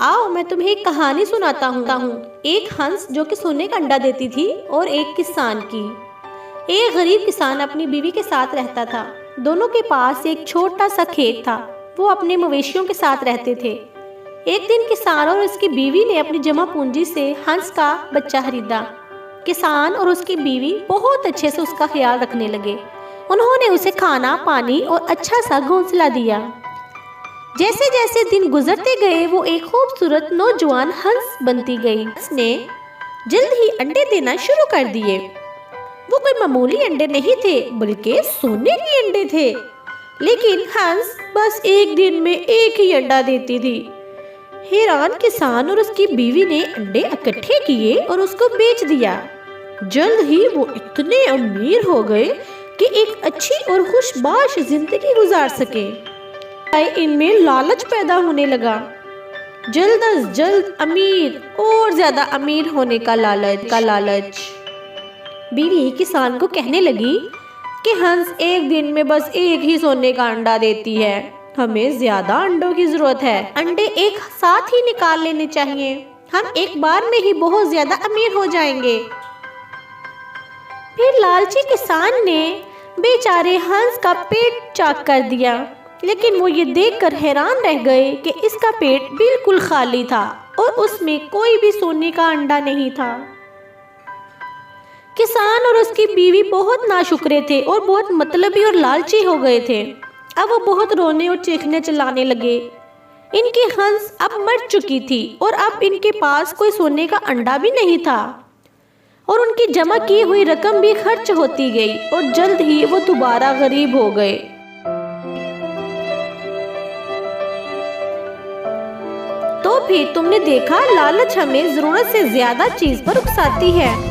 आओ मैं तुम्हें एक कहानी सुनाता हूँ। एक हंस जो कि सोने का अंडा देती थी और एक किसान की। एक गरीब किसान अपनी बीवी के साथ रहता था। दोनों के पास एक छोटा सा खेत था। वो अपने मवेशियों के साथ रहते थे। एक दिन किसान और उसकी बीवी ने अपनी जमा पूंजी से हंस का बच्चा खरीदा। किसान और उसकी बीवी बहुत अच्छे से उसका ख्याल रखने लगे। उन्होंने उसे खाना, पानी और अच्छा सा घोंसला दिया। जैसे जैसे दिन गुजरते गए वो एक खूबसूरत नौजवान हंस बनती गई। उसने जल्द ही अंडे देना शुरू कर दिए। वो कोई मामूली अंडे नहीं थे, बल्कि सोने के अंडे थे। लेकिन हंस बस एक दिन में एक ही अंडा देती थी। हैरान किसान और उसकी बीवी ने अंडे इकट्ठे किए और उसको बेच दिया। जल्द ही वो इतने अमीर हो गए कि एक अच्छी और खुशबाश जिंदगी गुजार सके। इनमें लालच पैदा होने लगा। जल्द अज जल्द अमीर और ज्यादा अमीर होने का लालच। बीवी किसान को कहने लगी कि हंस एक दिन में बस एक ही सोने का अंडा देती है। हमें ज्यादा अंडों की जरूरत है। अंडे एक साथ ही निकाल लेने चाहिए। हम एक बार में ही बहुत ज्यादा अमीर हो जाएंगे। फिर लालची किसान ने बेचारे हंस का पेट चाक कर दिया। लेकिन वो ये देखकर हैरान रह गए कि इसका पेट बिल्कुल खाली था और उसमें कोई भी सोने का अंडा नहीं था। किसान और उसकी बीवी बहुत नाशुक्रे थे और बहुत मतलबी और लालची हो गए थे। अब वो बहुत रोने और चीखने चिल्लाने लगे। इनकी हंस अब मर चुकी थी और अब इनके पास कोई सोने का अंडा भी नहीं था और उनकी जमा की हुई रकम भी खर्च होती गई और जल्द ही वो दोबारा गरीब हो गए। तो फिर तुमने देखा, लालच हमें जरूरत से ज्यादा चीज पर उकसाती है।